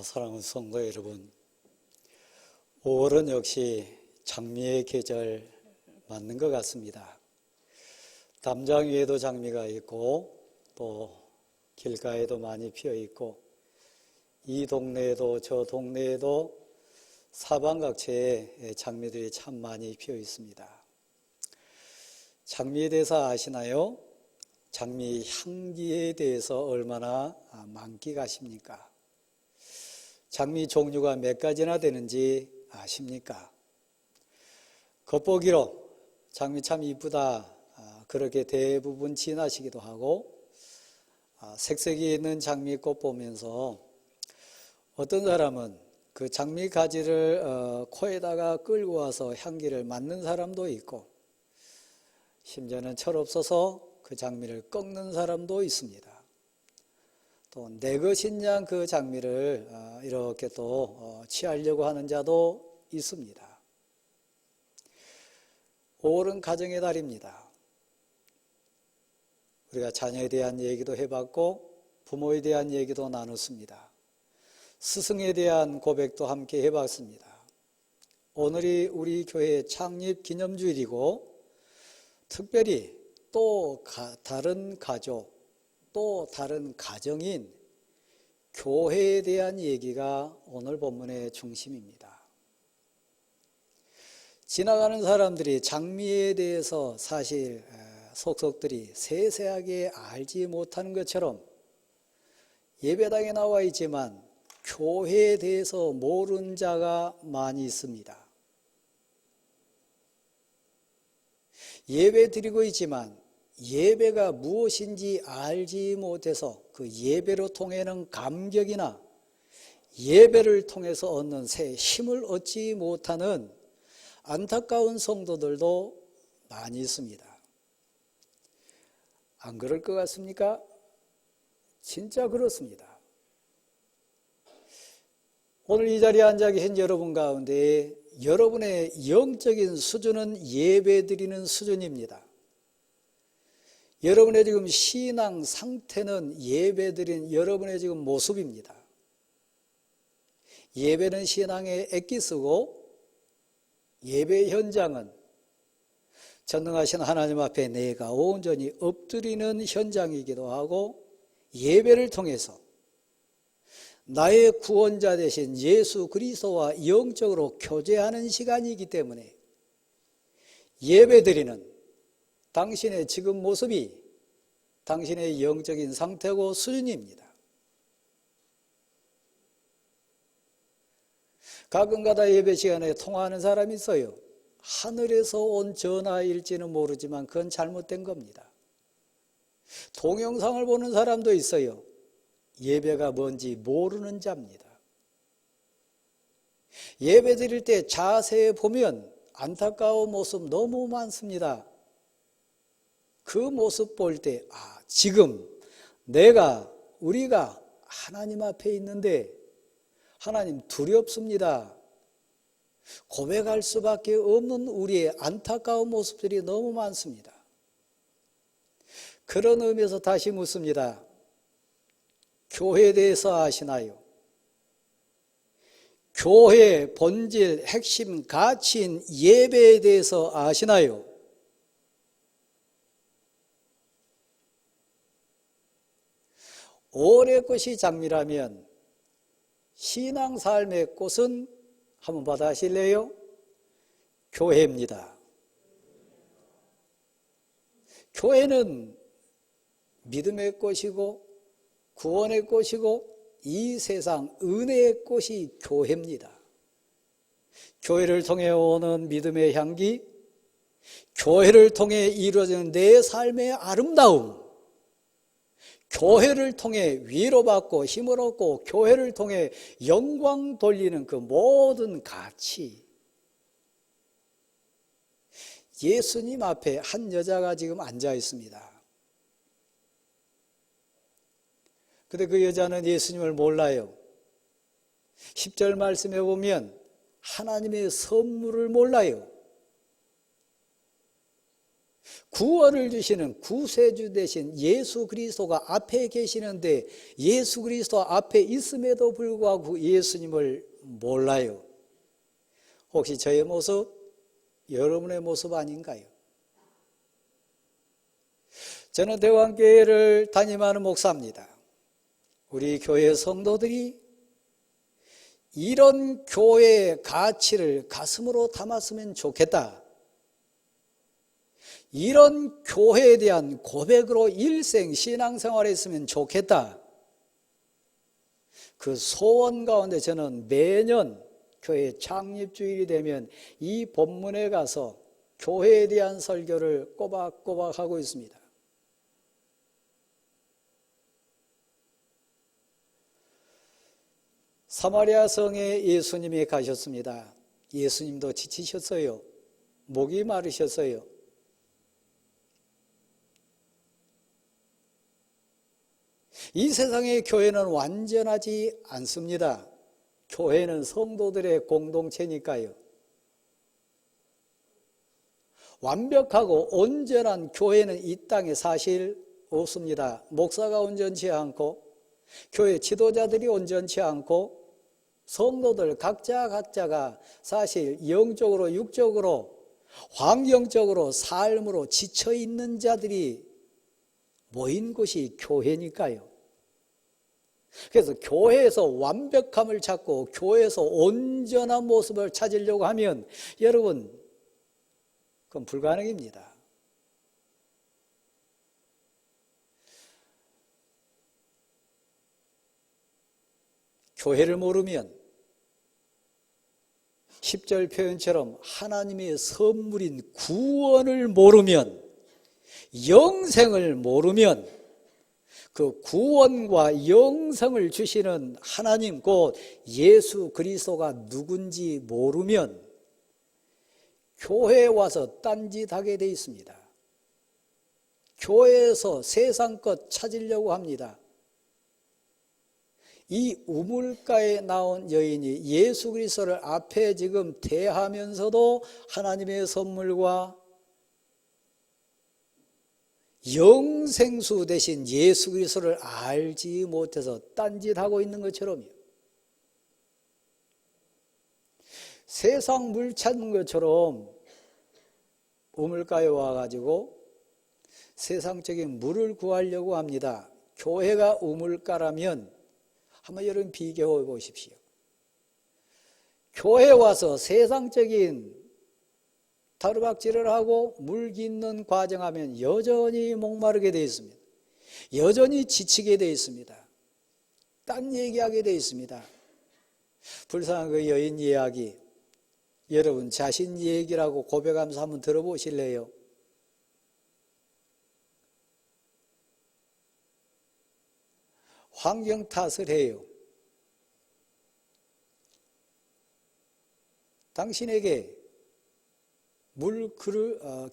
사랑하는 성도 여러분, 5월은 역시 장미의 계절 맞는 것 같습니다. 담장 위에도 장미가 있고 또 길가에도 많이 피어 있고 이 동네에도 저 동네에도 사방각체에 장미들이 참 많이 피어 있습니다. 장미에 대해서 아시나요? 장미 향기에 대해서 얼마나 만끽하십니까? 장미 종류가 몇 가지나 되는지 아십니까? 겉보기로 장미 참 이쁘다 그렇게 대부분 지나시기도 하고 색색이 있는 장미꽃 보면서 어떤 사람은 그 장미 가지를 코에다가 끌고 와서 향기를 맡는 사람도 있고 심지어는 철없어서 그 장미를 꺾는 사람도 있습니다. 또 내 것인 양 그 장미를 이렇게 또 취하려고 하는 자도 있습니다. 5월은 가정의 달입니다. 우리가 자녀에 대한 얘기도 해봤고 부모에 대한 얘기도 나눴습니다. 스승에 대한 고백도 함께 해봤습니다. 오늘이 우리 교회 창립 기념주일이고 특별히 또 다른 가족, 또 다른 가정인 교회에 대한 얘기가 오늘 본문의 중심입니다. 지나가는 사람들이 장미에 대해서 사실 속속들이 세세하게 알지 못하는 것처럼 예배당에 나와 있지만 교회에 대해서 모르는 자가 많이 있습니다. 예배 드리고 있지만 예배가 무엇인지 알지 못해서 그 예배로 통하는 감격이나 예배를 통해서 얻는 새 힘을 얻지 못하는 안타까운 성도들도 많이 있습니다. 안 그럴 것 같습니까? 진짜 그렇습니다. 오늘 이 자리에 앉아 계신 여러분 가운데 여러분의 영적인 수준은 예배드리는 수준입니다. 여러분의 지금 신앙 상태는 예배드린 여러분의 지금 모습입니다. 예배는 신앙의 엑기스고 예배 현장은 전능하신 하나님 앞에 내가 온전히 엎드리는 현장이기도 하고 예배를 통해서 나의 구원자 되신 예수 그리스도와 영적으로 교제하는 시간이기 때문에 예배드리는 당신의 지금 모습이 당신의 영적인 상태고 수준입니다. 가끔가다 예배 시간에 통화하는 사람이 있어요. 하늘에서 온 전화일지는 모르지만 그건 잘못된 겁니다. 동영상을 보는 사람도 있어요. 예배가 뭔지 모르는 자입니다. 예배 드릴 때 자세히 보면 안타까운 모습 너무 많습니다. 그 모습 볼 때 지금 우리가 하나님 앞에 있는데 하나님 두렵습니다. 고백할 수밖에 없는 우리의 안타까운 모습들이 너무 많습니다. 그런 의미에서 다시 묻습니다. 교회에 대해서 아시나요? 교회의 본질, 핵심, 가치인 예배에 대해서 아시나요? 올해 꽃이 장미라면 신앙 삶의 꽃은 한번 받아하실래요? 교회입니다. 교회는 믿음의 꽃이고 구원의 꽃이고 이 세상 은혜의 꽃이 교회입니다. 교회를 통해 오는 믿음의 향기, 교회를 통해 이루어지는 내 삶의 아름다움, 교회를 통해 위로받고 힘을 얻고 교회를 통해 영광 돌리는 그 모든 가치. 예수님 앞에 한 여자가 지금 앉아 있습니다. 근데 그 여자는 예수님을 몰라요. 10절 말씀에 보면 하나님의 선물을 몰라요. 구원을 주시는 구세주 되신 예수 그리스도가 앞에 계시는데 예수 그리스도 앞에 있음에도 불구하고 예수님을 몰라요. 혹시 저의 모습, 여러분의 모습 아닌가요? 저는 대왕교회를 담임하는 목사입니다. 우리 교회 성도들이 이런 교회의 가치를 가슴으로 담았으면 좋겠다. 이런 교회에 대한 고백으로 일생 신앙생활을 했으면 좋겠다. 그 소원 가운데 저는 매년 교회 창립주일이 되면 이 본문에 가서 교회에 대한 설교를 꼬박꼬박 하고 있습니다. 사마리아 성에 예수님이 가셨습니다. 예수님도 지치셨어요. 목이 마르셨어요. 이 세상의 교회는 완전하지 않습니다. 교회는 성도들의 공동체니까요. 완벽하고 온전한 교회는 이 땅에 사실 없습니다. 목사가 온전치 않고 교회 지도자들이 온전치 않고 성도들 각자가 사실 영적으로 육적으로 환경적으로 삶으로 지쳐있는 자들이 모인 곳이 교회니까요. 그래서 교회에서 완벽함을 찾고 교회에서 온전한 모습을 찾으려고 하면 여러분 그건 불가능입니다. 교회를 모르면 10절 표현처럼 하나님의 선물인 구원을 모르면 영생을 모르면 그 구원과 영생을 주시는 하나님 곧 예수 그리스도가 누군지 모르면 교회에 와서 딴짓하게 돼 있습니다. 교회에서 세상 것 찾으려고 합니다. 이 우물가에 나온 여인이 예수 그리스도를 앞에 지금 대하면서도 하나님의 선물과 영생수 대신 예수 그리스도를 알지 못해서 딴짓하고 있는 것처럼요. 세상 물 찾는 것처럼 우물가에 와가지고 세상적인 물을 구하려고 합니다. 교회가 우물가라면 한번 여러분 비교해 보십시오. 교회에 와서 세상적인 다루박질을 하고 물 깃는 과정하면 여전히 목마르게 되어 있습니다. 여전히 지치게 되어 있습니다. 딴 얘기하게 되어 있습니다. 불쌍한 그 여인 이야기 여러분 자신 얘기라고 고백하면서 한번 들어보실래요? 환경 탓을 해요. 당신에게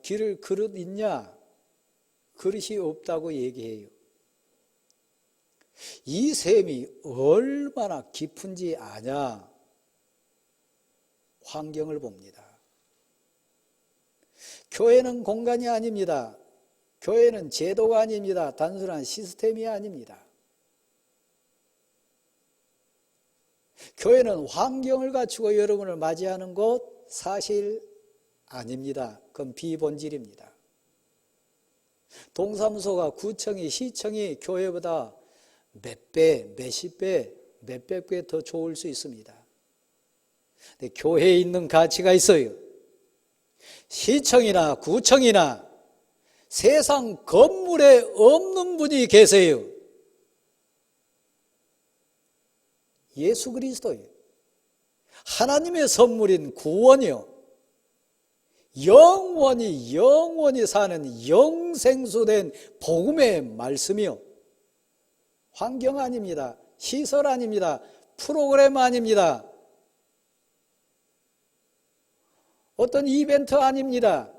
기를 그릇 있냐? 그릇이 없다고 얘기해요. 이 샘이 얼마나 깊은지 아냐? 환경을 봅니다. 교회는 공간이 아닙니다. 교회는 제도가 아닙니다. 단순한 시스템이 아닙니다. 교회는 환경을 갖추고 여러분을 맞이하는 곳 사실 아닙니다. 그건 비본질입니다. 동사무소가 구청이 시청이 교회보다 몇 배, 몇십 배, 몇백 배 더 좋을 수 있습니다. 근데 교회에 있는 가치가 있어요. 시청이나 구청이나 세상 건물에 없는 분이 계세요. 예수 그리스도예요. 하나님의 선물인 구원이요. 영원히 사는 영생수된 복음의 말씀이요. 환경 아닙니다. 시설 아닙니다. 프로그램 아닙니다. 어떤 이벤트 아닙니다.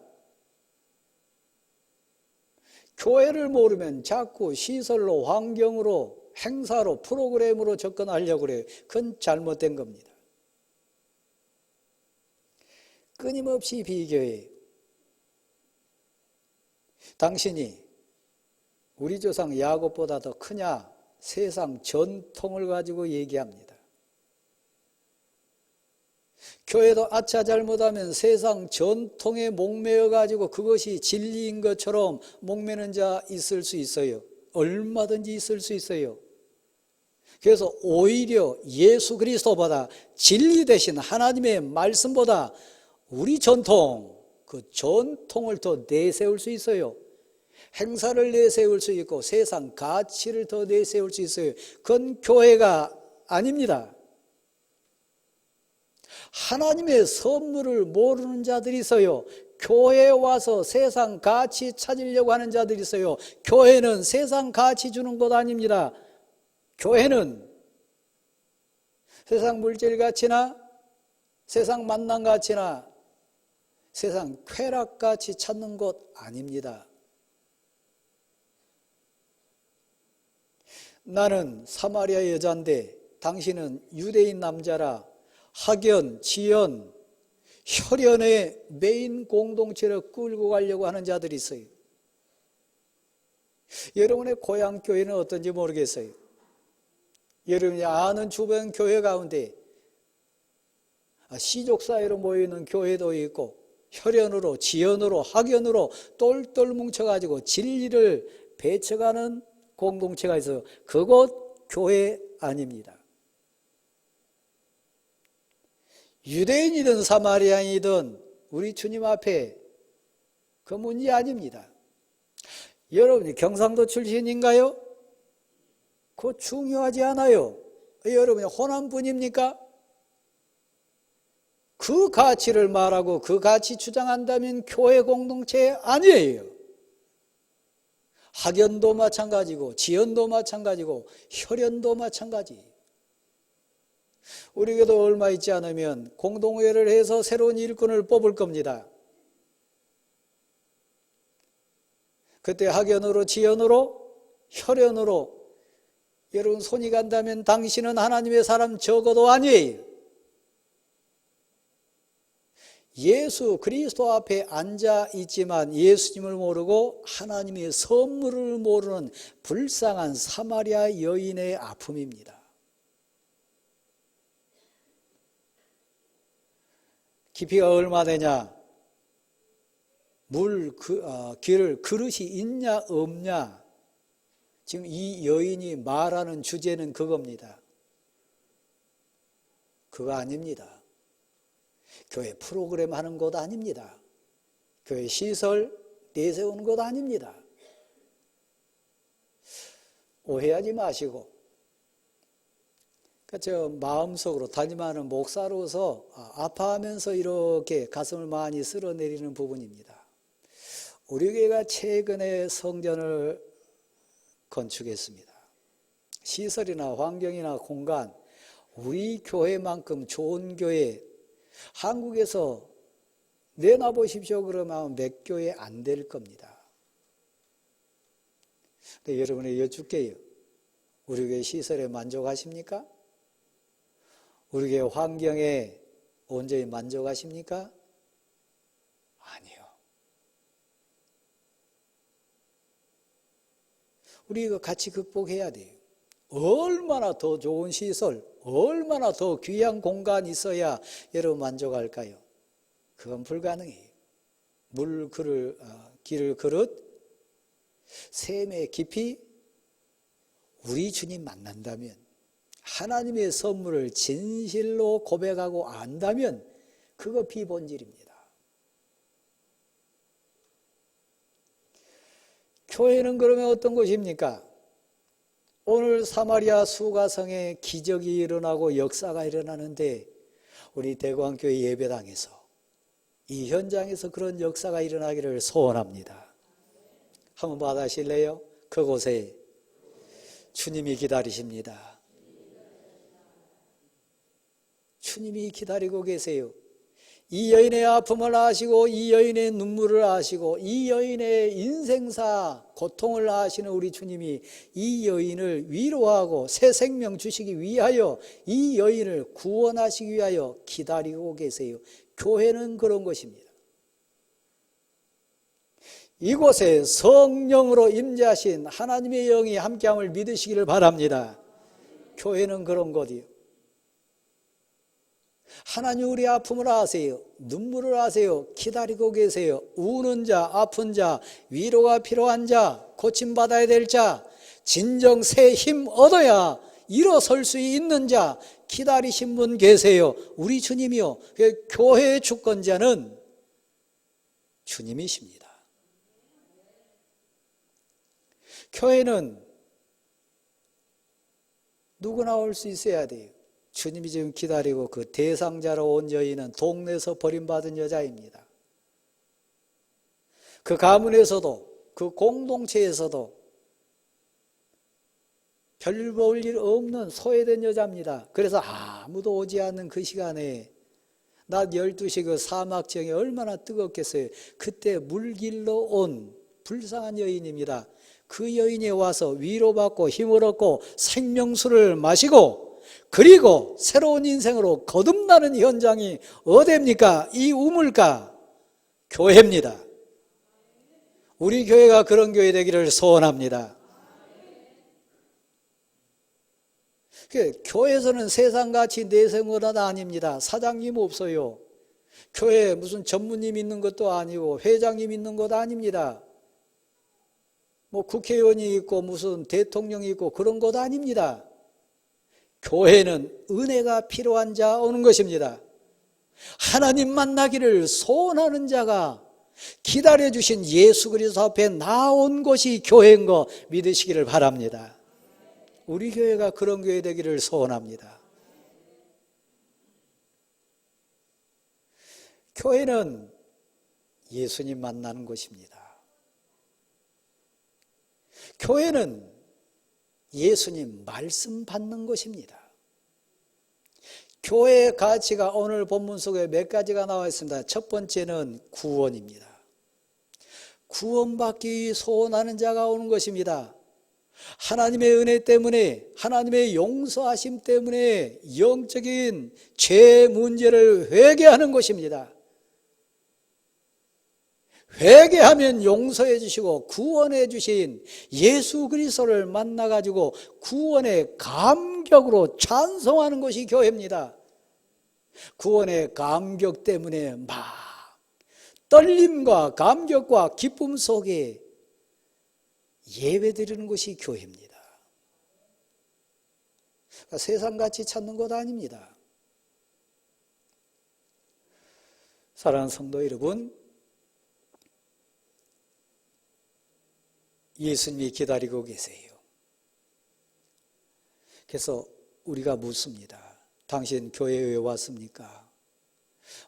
교회를 모르면 자꾸 시설로, 환경으로, 행사로, 프로그램으로 접근하려고 그래요. 그건 잘못된 겁니다. 끊임없이 비교해요. 당신이 우리 조상 야곱보다 더 크냐? 세상 전통을 가지고 얘기합니다. 교회도 아차 잘못하면 세상 전통에 목매어 가지고 그것이 진리인 것처럼 목매는 자 있을 수 있어요. 얼마든지 있을 수 있어요. 그래서 오히려 예수 그리스도보다 진리 대신 하나님의 말씀보다 우리 전통, 그 전통을 더 내세울 수 있어요. 행사를 내세울 수 있고 세상 가치를 더 내세울 수 있어요. 그건 교회가 아닙니다. 하나님의 선물을 모르는 자들이 있어요. 교회에 와서 세상 가치 찾으려고 하는 자들이 있어요. 교회는 세상 가치 주는 곳 아닙니다. 교회는 세상 물질 가치나 세상 만남 가치나 세상 쾌락 가치 찾는 곳 아닙니다. 나는 사마리아 여자인데 당신은 유대인 남자라 학연, 지연, 혈연의 메인 공동체를 끌고 가려고 하는 자들이 있어요. 여러분의 고향 교회는 어떤지 모르겠어요. 여러분이 아는 주변 교회 가운데 시족 사회로 모이는 교회도 있고 혈연으로, 지연으로, 학연으로 똘똘 뭉쳐가지고 진리를 배쳐가는 공동체가 있어요. 그곳 교회 아닙니다. 유대인이든 사마리아인이든 우리 주님 앞에 그 문제 아닙니다. 여러분이 경상도 출신인가요? 그거 중요하지 않아요. 여러분이 호남분입니까? 그 가치를 말하고 그 가치 주장한다면 교회 공동체 아니에요. 학연도 마찬가지고 지연도 마찬가지고 혈연도 마찬가지. 우리 교도 얼마 있지 않으면 공동회를 해서 새로운 일꾼을 뽑을 겁니다. 그때 학연으로 지연으로 혈연으로 여러분 손이 간다면 당신은 하나님의 사람 적어도 아니에요. 예수 그리스도 앞에 앉아 있지만 예수님을 모르고 하나님의 선물을 모르는 불쌍한 사마리아 여인의 아픔입니다. 깊이가 얼마 되냐? 길을 그릇이 있냐 없냐? 지금 이 여인이 말하는 주제는 그겁니다. 그거 아닙니다. 교회 프로그램 하는 곳 아닙니다. 교회 시설 내세우는 곳 아닙니다. 오해하지 마시고 저 마음속으로 담임하는 목사로서 아파하면서 이렇게 가슴을 많이 쓸어내리는 부분입니다. 우리 교회가 최근에 성전을 건축했습니다. 시설이나 환경이나 공간, 우리 교회만큼 좋은 교회 한국에서 내놔보십시오 그러면 몇 교회 안 될 겁니다. 근데 여러분이 여쭙게요. 우리 교회 시설에 만족하십니까? 우리 교회 환경에 온전히 만족하십니까? 아니요. 우리 이거 같이 극복해야 돼요. 얼마나 더 좋은 시설, 얼마나 더 귀한 공간이 있어야 여러분 만족할까요? 그건 불가능해요. 길을 그릇, 샘의 깊이, 우리 주님 만난다면, 하나님의 선물을 진실로 고백하고 안다면 그거 비본질입니다. 교회는 그러면 어떤 것입니까? 오늘 사마리아 수가성에 기적이 일어나고 역사가 일어나는데 우리 대구항교회 예배당에서 이 현장에서 그런 역사가 일어나기를 소원합니다. 한번 받아실래요? 그곳에 주님이 기다리십니다. 주님이 기다리고 계세요. 이 여인의 아픔을 아시고 이 여인의 눈물을 아시고 이 여인의 인생사 고통을 아시는 우리 주님이 이 여인을 위로하고 새 생명 주시기 위하여 이 여인을 구원하시기 위하여 기다리고 계세요. 교회는 그런 것입니다. 이곳에 성령으로 임재하신 하나님의 영이 함께함을 믿으시기를 바랍니다. 교회는 그런 곳이요. 하나님 우리 아픔을 아세요. 눈물을 아세요. 기다리고 계세요. 우는 자, 아픈 자, 위로가 필요한 자, 고침받아야 될 자, 진정 새 힘 얻어야 일어설 수 있는 자 기다리신 분 계세요. 우리 주님이요. 교회의 주권자는 주님이십니다. 교회는 누구나 올 수 있어야 돼요. 주님이 지금 기다리고 그 대상자로 온 여인은 동네에서 버림받은 여자입니다. 그 가문에서도 그 공동체에서도 별 볼 일 없는 소외된 여자입니다. 그래서 아무도 오지 않는 그 시간에 낮 12시 그 사막정이 얼마나 뜨겁겠어요. 그때 물길로 온 불쌍한 여인입니다. 그 여인이 와서 위로받고 힘을 얻고 생명수를 마시고 그리고 새로운 인생으로 거듭나는 현장이 어디입니까? 이 우물가 교회입니다. 우리 교회가 그런 교회 되기를 소원합니다. 교회에서는 세상같이 내생원은 아닙니다. 사장님 없어요. 교회에 무슨 전무님 있는 것도 아니고 회장님 있는 것도 아닙니다. 뭐 국회의원이 있고 무슨 대통령이 있고 그런 것 아닙니다. 교회는 은혜가 필요한 자 오는 것입니다. 하나님 만나기를 소원하는 자가 기다려주신 예수 그리스도 앞에 나온 것이 교회인 거 믿으시기를 바랍니다. 우리 교회가 그런 교회 되기를 소원합니다. 교회는 예수님 만나는 곳입니다. 교회는 예수님 말씀 받는 곳입니다. 교회의 가치가 오늘 본문 속에 몇 가지가 나와 있습니다. 첫 번째는 구원입니다. 구원받기 소원하는 자가 오는 것입니다. 하나님의 은혜 때문에, 하나님의 용서하심 때문에 영적인 죄 문제를 회개하는 것입니다. 회개하면 용서해 주시고 구원해 주신 예수 그리스도를 만나가지고 구원의 감격으로 찬송하는 것이 교회입니다. 구원의 감격 때문에 막 떨림과 감격과 기쁨 속에 예배드리는 것이 교회입니다. 그러니까 세상같이 찾는 것 아닙니다. 사랑하는 성도 여러분, 예수님이 기다리고 계세요. 그래서 우리가 묻습니다. 당신 교회에 왜 왔습니까?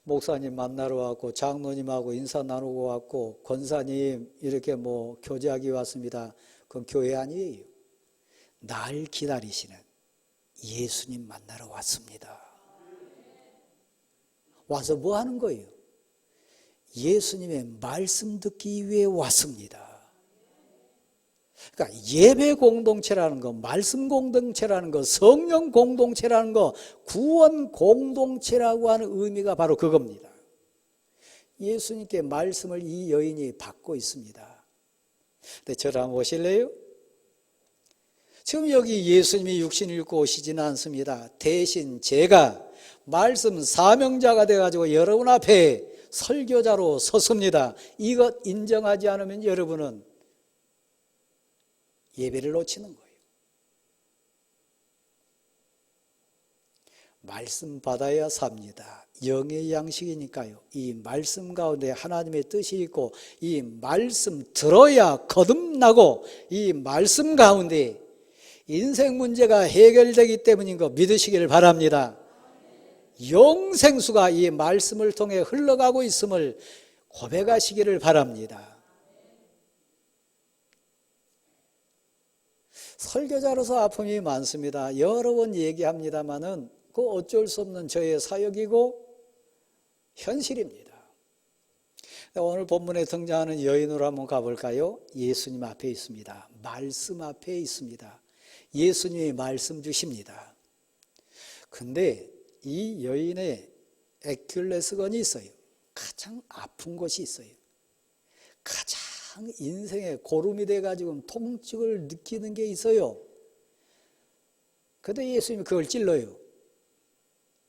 목사님 만나러 왔고 장로님하고 인사 나누고 왔고 권사님 이렇게 교제하기 왔습니다. 그건 교회 아니에요. 날 기다리시는 예수님 만나러 왔습니다. 와서 뭐 하는 거예요? 예수님의 말씀 듣기 위해 왔습니다. 그러니까 예배 공동체라는 거, 말씀 공동체라는 거, 성령 공동체라는 거, 구원 공동체라고 하는 의미가 바로 그겁니다. 예수님께 말씀을 이 여인이 받고 있습니다. 근데 저를 한번 보실래요? 지금 여기 예수님이 육신 입고 오시지는 않습니다. 대신 제가 말씀 사명자가 돼가지고 여러분 앞에 설교자로 섰습니다. 이것 인정하지 않으면 여러분은 예배를 놓치는 거예요. 말씀 받아야 삽니다. 영의 양식이니까요. 이 말씀 가운데 하나님의 뜻이 있고 이 말씀 들어야 거듭나고 이 말씀 가운데 인생 문제가 해결되기 때문인 거 믿으시기를 바랍니다. 영생수가 이 말씀을 통해 흘러가고 있음을 고백하시기를 바랍니다. 설교자로서 아픔이 많습니다. 여러 번 얘기합니다마는 그 어쩔 수 없는 저의 사역이고 현실입니다. 오늘 본문에 등장하는 여인으로 한번 가볼까요? 예수님 앞에 있습니다. 말씀 앞에 있습니다. 예수님이 말씀 주십니다. 근데 이 여인의 에큘레스건이 있어요. 가장 아픈 곳이 있어요. 가장 인생의 고름이 돼가지고 통증을 느끼는 게 있어요. 근데 예수님이 그걸 찔러요.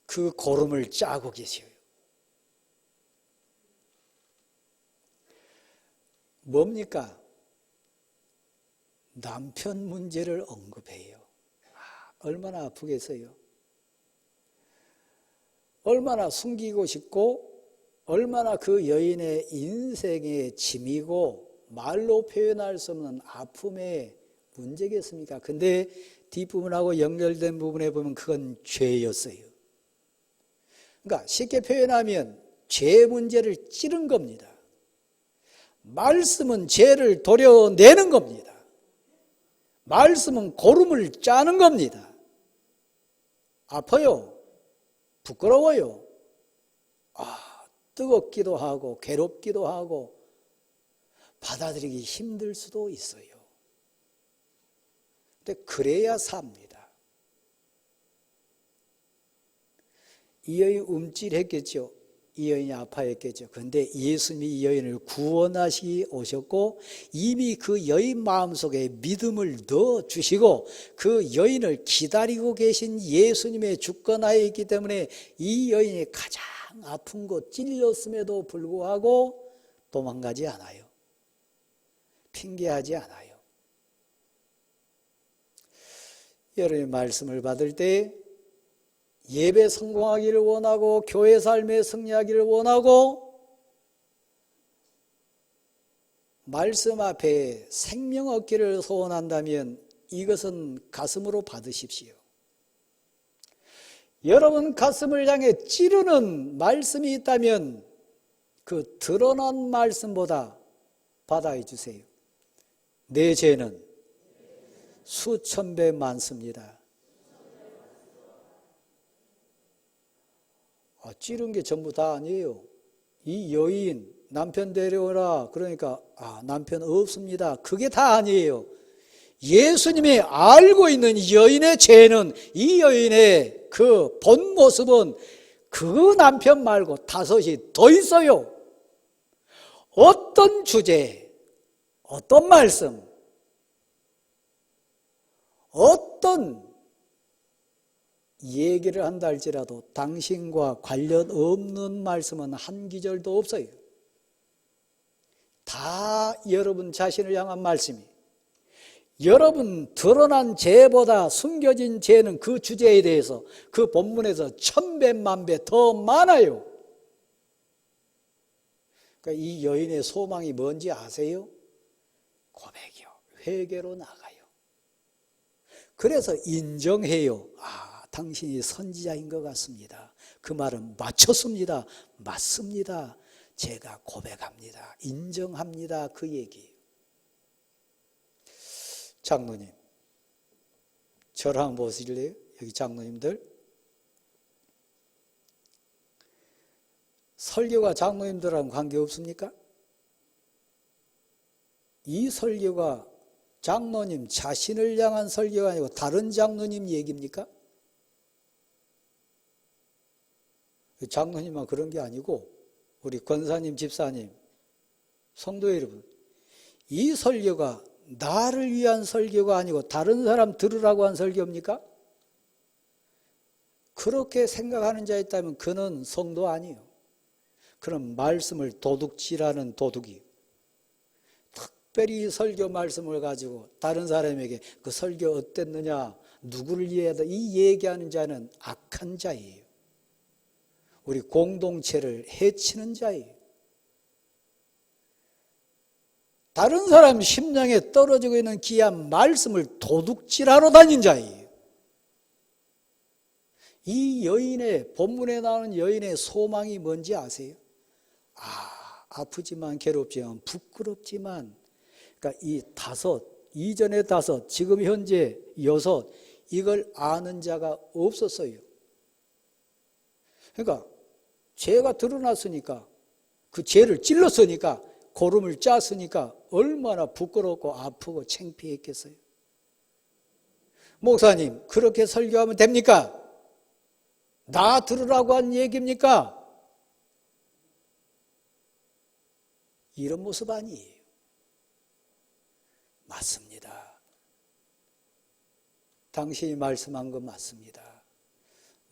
그 고름을 짜고 계셔요. 뭡니까? 남편 문제를 언급해요. 얼마나 아프겠어요? 얼마나 숨기고 싶고 얼마나 그 여인의 인생의 짐이고 말로 표현할 수 없는 아픔의 문제겠습니까? 근데 뒷부분하고 연결된 부분에 보면 그건 죄였어요. 그러니까 쉽게 표현하면 죄 문제를 찌른 겁니다. 말씀은 죄를 도려내는 겁니다. 말씀은 고름을 짜는 겁니다. 아파요. 부끄러워요. 뜨겁기도 하고 괴롭기도 하고 받아들이기 힘들 수도 있어요. 근데 그래야 삽니다. 이 여인 움찔했겠죠. 이 여인이 아파했겠죠. 그런데 예수님이 이 여인을 구원하시기 오셨고 이미 그 여인 마음속에 믿음을 넣어주시고 그 여인을 기다리고 계신 예수님의 주권하에 있기 때문에 이 여인이 가장 아픈 곳 찔렸음에도 불구하고 도망가지 않아요. 핑계하지 않아요. 여러분의 말씀을 받을 때 예배 성공하기를 원하고 교회 삶에 승리하기를 원하고 말씀 앞에 생명 얻기를 소원한다면 이것은 가슴으로 받으십시오. 여러분 가슴을 향해 찌르는 말씀이 있다면 그 드러난 말씀보다 받아해 주세요. 내 죄는 수천 배 많습니다. 찌른 게 전부 다 아니에요. 이 여인 남편 데려오라 그러니까 남편 없습니다. 그게 다 아니에요. 예수님이 알고 있는 여인의 죄는 이 여인의 그 본 모습은 그 남편 말고 다섯이 더 있어요. 어떤 주제, 어떤 말씀, 어떤 얘기를 한다 할지라도 당신과 관련 없는 말씀은 한 기절도 없어요. 다 여러분 자신을 향한 말씀이. 여러분 드러난 죄보다 숨겨진 죄는 그 주제에 대해서 그 본문에서 천배 만배 더 많아요. 그러니까 이 여인의 소망이 뭔지 아세요? 고백이요. 회개로 나가요. 그래서 인정해요. 당신이 선지자인 것 같습니다. 그 말은 맞췄습니다. 맞습니다. 제가 고백합니다. 인정합니다. 그 얘기예요. 장로님, 저를 한번 보실래요? 여기 장로님들. 설교가 장로님들하고는 관계없습니까? 이 설교가 장로님 자신을 향한 설교가 아니고 다른 장로님 얘기입니까? 장로님만 그런 게 아니고 우리 권사님, 집사님, 성도 여러분, 이 설교가 나를 위한 설교가 아니고 다른 사람 들으라고 한 설교입니까? 그렇게 생각하는 자 있다면 그는 성도 아니에요. 그런 말씀을 도둑질하는 도둑이에요. 특별히 설교 말씀을 가지고 다른 사람에게 그 설교 어땠느냐, 누구를 위해서 이 얘기하는 자는 악한 자예요. 우리 공동체를 해치는 자예요. 다른 사람 심령에 떨어지고 있는 귀한 말씀을 도둑질하러 다닌 자예요. 이 여인의, 본문에 나오는 여인의 소망이 뭔지 아세요? 아프지만 괴롭지만 부끄럽지만, 그러니까 이 다섯, 이전에 다섯, 지금 현재 여섯, 이걸 아는 자가 없었어요. 그러니까 죄가 드러났으니까, 그 죄를 찔렀으니까, 고름을 짰으니까 얼마나 부끄럽고 아프고 창피했겠어요. 목사님, 그렇게 설교하면 됩니까? 나 들으라고 한 얘기입니까? 이런 모습 아니에요. 맞습니다. 당신이 말씀한 건 맞습니다.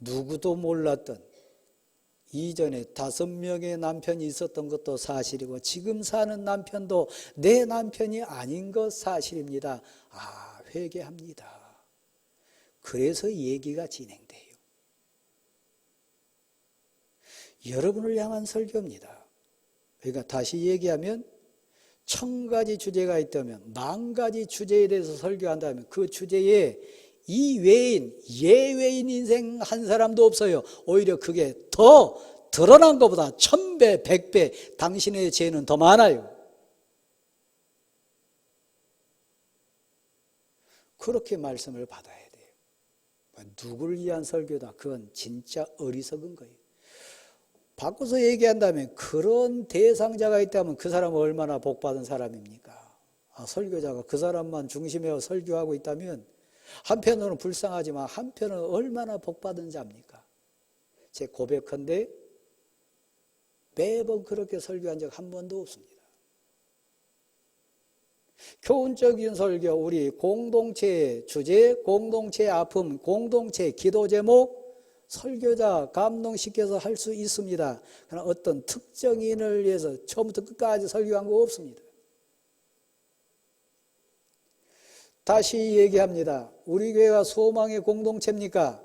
누구도 몰랐던 이전에 5명의 남편이 있었던 것도 사실이고 지금 사는 남편도 내 남편이 아닌 것 사실입니다. 회개합니다. 그래서 얘기가 진행돼요. 여러분을 향한 설교입니다. 그러니까 다시 얘기하면 1000가지 주제가 있다면 10,000가지 주제에 대해서 설교한다면 그 주제에 이외인, 예외인 인생 한 사람도 없어요. 오히려 그게 더 드러난 것보다 1000배, 100배 당신의 죄는 더 많아요. 그렇게 말씀을 받아야 돼요. 누구를 위한 설교다. 그건 진짜 어리석은 거예요. 바꿔서 얘기한다면 그런 대상자가 있다면 그 사람은 얼마나 복받은 사람입니까? 설교자가 그 사람만 중심에 설교하고 있다면 한편으로는 불쌍하지만 한편으로는 얼마나 복받은 자입니까? 제 고백한데 매번 그렇게 설교한 적 한 번도 없습니다. 교훈적인 설교, 우리 공동체의 주제, 공동체의 아픔, 공동체의 기도 제목, 설교자 감동시켜서 할 수 있습니다. 그러나 어떤 특정인을 위해서 처음부터 끝까지 설교한 거 없습니다. 다시 얘기합니다. 우리 교회가 소망의 공동체입니까?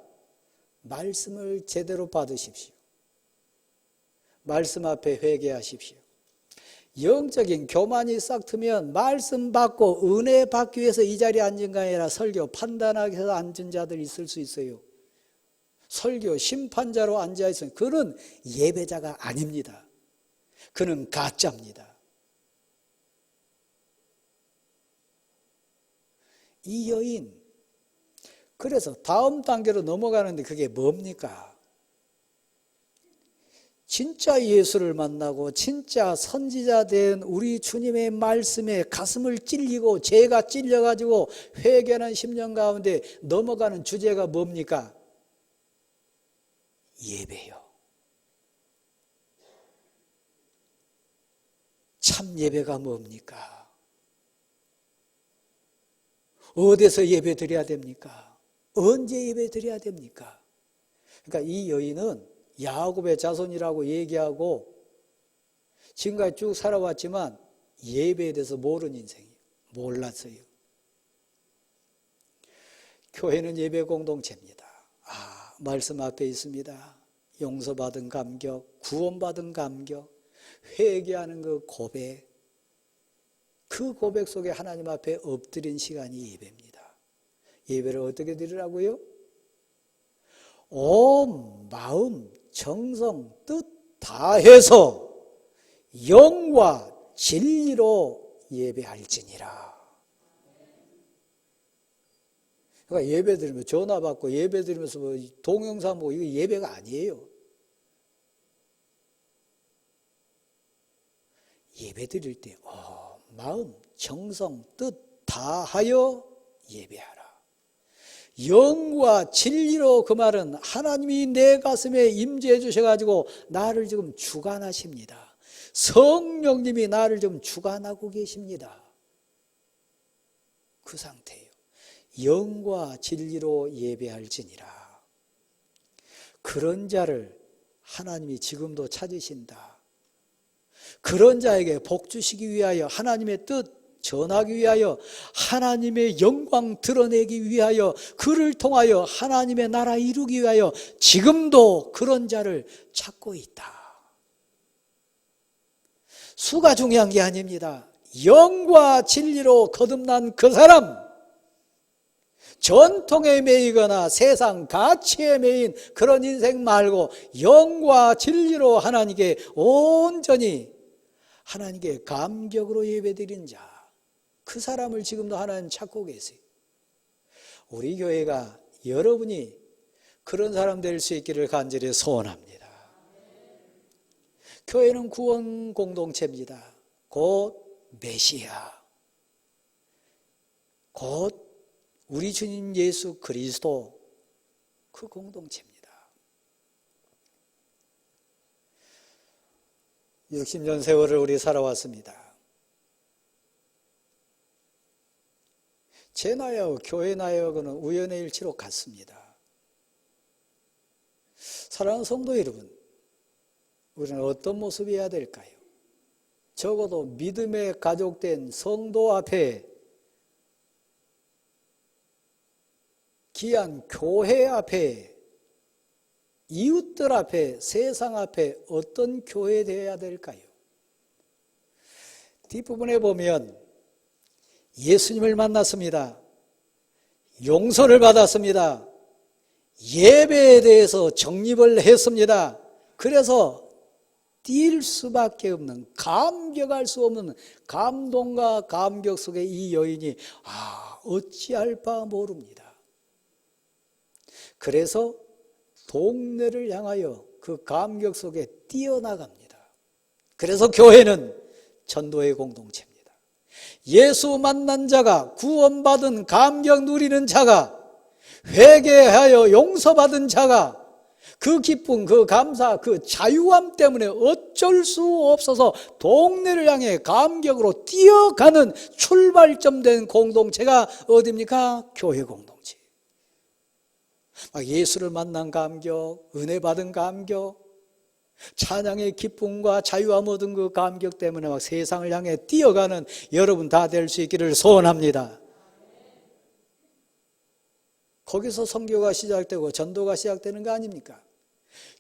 말씀을 제대로 받으십시오. 말씀 앞에 회개하십시오. 영적인 교만이 싹 트면 말씀 받고 은혜 받기 위해서 이 자리에 앉은 게 아니라 설교 판단하기 위해서 앉은 자들이 있을 수 있어요. 설교 심판자로 앉아있으면 그는 예배자가 아닙니다. 그는 가짜입니다. 이 여인, 그래서 다음 단계로 넘어가는데 그게 뭡니까? 진짜 예수를 만나고 진짜 선지자 된 우리 주님의 말씀에 가슴을 찔리고 죄가 찔려가지고 회개하는 10년 가운데 넘어가는 주제가 뭡니까? 예배요. 참 예배가 뭡니까? 어디서 예배 드려야 됩니까? 언제 예배 드려야 됩니까? 그러니까 이 여인은 야곱의 자손이라고 얘기하고 지금까지 쭉 살아왔지만 예배에 대해서 모르는 인생이에요. 몰랐어요. 교회는 예배 공동체입니다. 말씀 앞에 있습니다. 용서받은 감격, 구원받은 감격, 회개하는 그 고백, 그 고백 속에 하나님 앞에 엎드린 시간이 예배입니다. 예배를 어떻게 드리라고요? 온 마음, 정성, 뜻 다해서 영과 진리로 예배할지니라. 그러니까 예배 드리면 전화 받고 예배 드리면서 뭐 동영상 보고 이거 예배가 아니에요. 예배 드릴 때 마음, 정성, 뜻 다하여 예배하라. 영과 진리로, 그 말은 하나님이 내 가슴에 임재해 주셔가지고 나를 지금 주관하십니다. 성령님이 나를 지금 주관하고 계십니다. 그 상태예요. 영과 진리로 예배할지니라. 그런 자를 하나님이 지금도 찾으신다. 그런 자에게 복 주시기 위하여, 하나님의 뜻 전하기 위하여, 하나님의 영광 드러내기 위하여, 그를 통하여 하나님의 나라 이루기 위하여 지금도 그런 자를 찾고 있다. 수가 중요한 게 아닙니다. 영과 진리로 거듭난 그 사람, 전통에 매이거나 세상 가치에 매인 그런 인생 말고 영과 진리로 하나님께 온전히 하나님께 감격으로 예배드린 자, 그 사람을 지금도 하나님 찾고 계세요. 우리 교회가 여러분이 그런 사람 될 수 있기를 간절히 소원합니다. 교회는 구원 공동체입니다. 곧 메시아, 곧 우리 주님 예수 그리스도, 그 공동체입니다. 60년 세월을 우리 살아왔습니다. 제 나이하고 교회 나이하고는 우연의 일치로 같습니다. 사랑하는 성도 여러분, 우리는 어떤 모습이어야 될까요? 적어도 믿음에 가족된 성도 앞에, 귀한 교회 앞에, 이웃들 앞에, 세상 앞에 어떤 교회 되어야 될까요? 뒷부분에 보면 예수님을 만났습니다. 용서를 받았습니다. 예배에 대해서 정립을 했습니다. 그래서 뛸 수밖에 없는, 감격할 수 없는 감동과 감격 속에 이 여인이 어찌할 바 모릅니다. 그래서 동네를 향하여 그 감격 속에 뛰어나갑니다. 그래서 교회는 전도의 공동체입니다. 예수 만난 자가, 구원받은 감격 누리는 자가, 회개하여 용서받은 자가 그 기쁨, 그 감사, 그 자유함 때문에 어쩔 수 없어서 동네를 향해 감격으로 뛰어가는 출발점 된 공동체가 어디입니까? 교회 공동체. 예수를 만난 감격, 은혜 받은 감격, 찬양의 기쁨과 자유함 얻은 그 감격 때문에 세상을 향해 뛰어가는 여러분 다 될 수 있기를 소원합니다. 거기서 선교가 시작되고 전도가 시작되는 거 아닙니까?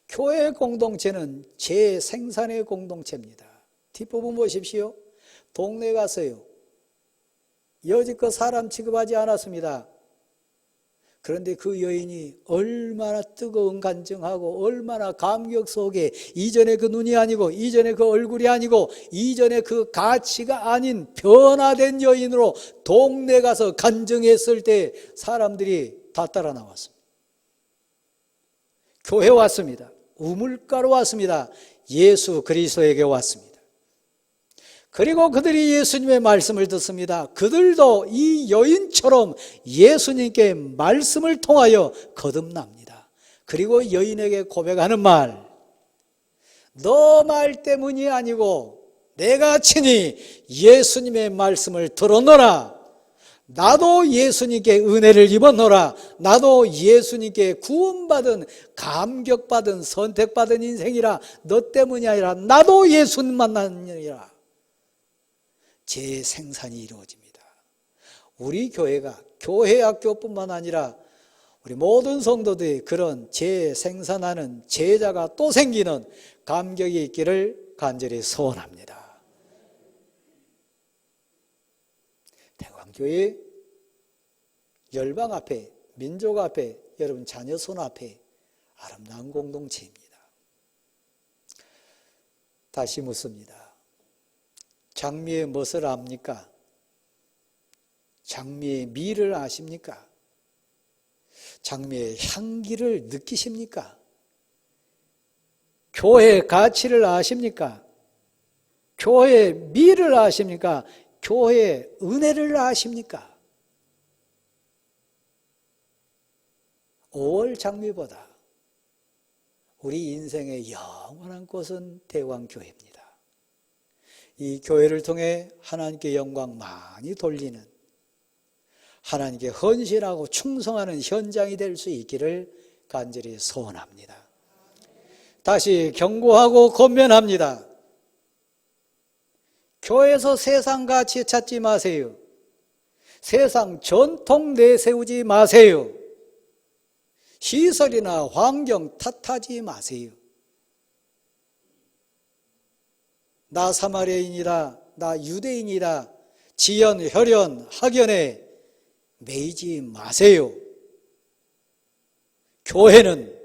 교회 공동체는 재생산의 공동체입니다. 뒷부분 보십시오. 동네 가서요, 여지껏 사람 취급하지 않았습니다. 그런데 그 여인이 얼마나 뜨거운 간증하고 얼마나 감격 속에, 이전에 그 눈이 아니고, 이전에 그 얼굴이 아니고, 이전에 그 가치가 아닌 변화된 여인으로 동네 가서 간증했을 때 사람들이 다 따라 나왔습니다. 교회 왔습니다. 우물가로 왔습니다. 예수 그리스도에게 왔습니다. 그리고 그들이 예수님의 말씀을 듣습니다. 그들도 이 여인처럼 예수님께 말씀을 통하여 거듭납니다. 그리고 여인에게 고백하는 말, 너 말 때문이 아니고 내가 친히 예수님의 말씀을 들었노라. 나도 예수님께 은혜를 입었노라. 나도 예수님께 구원받은, 감격받은, 선택받은 인생이라. 너 때문이 아니라 나도 예수님 만났느니라. 재생산이 이루어집니다. 우리 교회가, 교회 학교뿐만 아니라 우리 모든 성도들이 그런 재생산하는 제자가 또 생기는 감격이 있기를 간절히 소원합니다. 대광교회 열방 앞에, 민족 앞에, 여러분 자녀 손 앞에 아름다운 공동체입니다. 다시 묻습니다. 장미의 무엇을 압니까? 장미의 미를 아십니까? 장미의 향기를 느끼십니까? 교회의 가치를 아십니까? 교회의 미를 아십니까? 교회의 은혜를 아십니까? 5월 장미보다 우리 인생의 영원한 곳은 대왕교회입니다. 이 교회를 통해 하나님께 영광 많이 돌리는, 하나님께 헌신하고 충성하는 현장이 될 수 있기를 간절히 소원합니다. 다시 경고하고 권면합니다. 교회에서 세상 가치 찾지 마세요. 세상 전통 내세우지 마세요. 시설이나 환경 탓하지 마세요. 나 사마리아인이다, 나 유대인이다, 지연, 혈연, 학연에 매이지 마세요. 교회는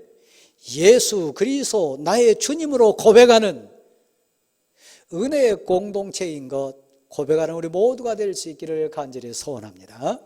예수 그리스도 나의 주님으로 고백하는 은혜의 공동체인 것 고백하는 우리 모두가 될 수 있기를 간절히 소원합니다.